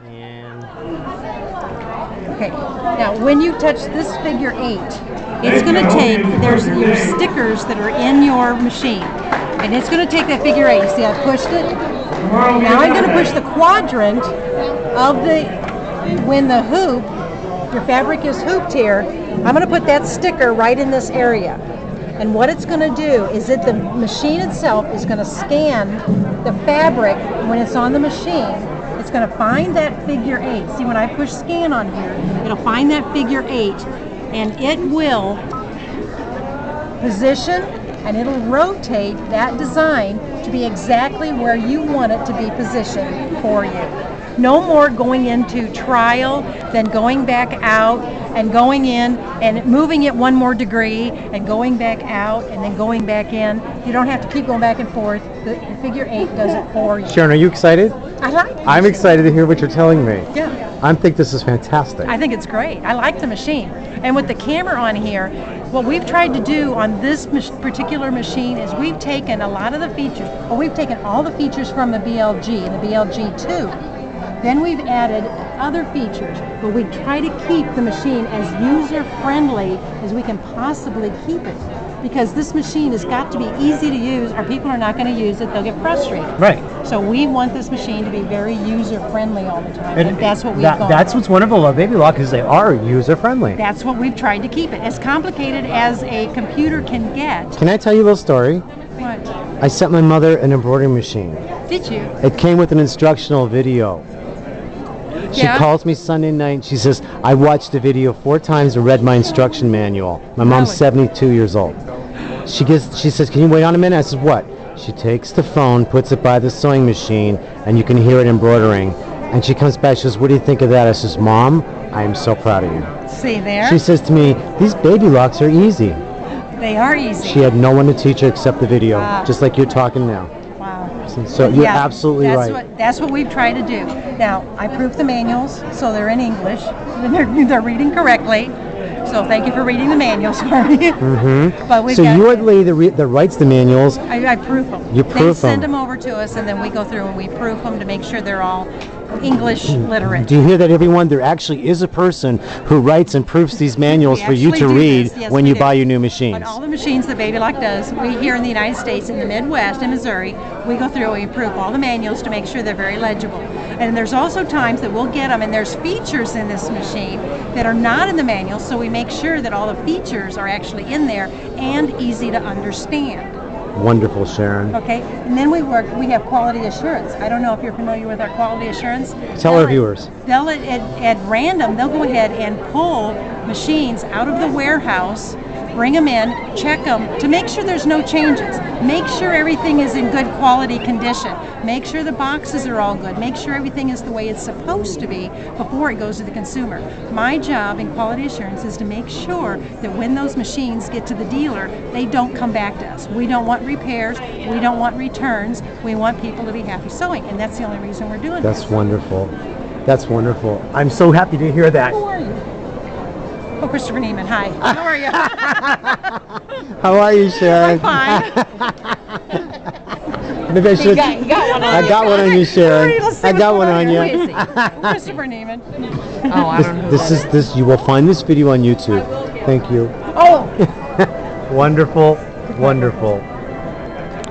And Okay, now when you touch this figure 8, it's going to take, there's your stickers that are in your machine, and it's going to take that figure 8. You see I pushed it? Now I'm going to push the quadrant of when the hoop, your fabric is hooped here, I'm going to put that sticker right in this area. And what it's going to do is that the machine itself is going to scan the fabric when it's on the machine. It's going to find that figure 8. See, when I push scan on here, it'll find that figure 8, and it will position and it'll rotate that design to be exactly where you want it to be positioned for you. No more going into trial, then going back out and going in and moving it one more degree and going back out and then going back in. You don't have to keep going back and forth. The figure 8 does it for you. Sharon, are you excited? I like it. I'm excited to hear what you're telling me. Yeah. I think this is fantastic. I think it's great. I like the machine. And with the camera on here, what we've tried to do on this particular machine is we've taken a lot of the features, well, we've taken all the features from the BLG and the BLG2. Then we've added other features, but we try to keep the machine as user-friendly as we can possibly keep it. Because this machine has got to be easy to use, or people are not going to use it, they'll get frustrated. Right. So we want this machine to be very user-friendly all the time, and that's what we've gone That's for. what's wonderful about Baby Lock is they are user-friendly. That's what we've tried to keep it. As complicated as a computer can get. Can I tell you a little story? What? I sent my mother an embroidery machine. Did you? It came with an instructional video. She calls me Sunday night and she says, I watched the video 4 times and read my instruction manual. My mom's 72 years old. She says, can you wait on a minute? I said, what? She takes the phone, puts it by the sewing machine, and you can hear it embroidering. And she comes back, she says, what do you think of that? I says, Mom, I am so proud of you. See there? She says to me, these Baby Locks are easy. They are easy. She had no one to teach her except the video, just like you're talking now. Wow. So you're absolutely right. That's what we've tried to do. Now, I proof the manuals, so they're in English, and they're reading correctly. So thank you for reading the manuals for me. Mm-hmm. But so you're the lady that writes the manuals. I proof them. You proof them. They send them over to us, and then we go through and we proof them to make sure they're all English literate. Do you hear that, everyone? There actually is a person who writes and proofs these manuals for you to read when you buy your new machines. But all the machines that Baby Lock does, we here in the United States, in the Midwest, in Missouri, we go through and we proof all the manuals to make sure they're very legible. And there's also times that we'll get them, and there's features in this machine that are not in the manual, so we make sure that all the features are actually in there and easy to understand. Wonderful, Sharon. Okay, and then we have quality assurance. I don't know if you're familiar with our quality assurance. Tell our viewers. They'll at random, they'll go ahead and pull machines out of the warehouse, bring them in, check them to make sure there's no changes. Make sure everything is in good quality condition. Make sure the boxes are all good. Make sure everything is the way it's supposed to be before it goes to the consumer. My job in quality assurance is to make sure that when those machines get to the dealer, they don't come back to us. We don't want repairs. We don't want returns. We want people to be happy sewing, and that's the only reason we're doing this. That's wonderful. That's wonderful. I'm so happy to hear that. Who are you? Oh, Christopher Nejman. Hi. How are you? How are you, Sharon? I'm fine. Maybe I should. You got one on I got one on you, Sharon. I got one on you. Who is he? Christopher Nejman. Oh, I don't know. This. You will find this video on YouTube. Thank you. Oh. Wonderful, wonderful.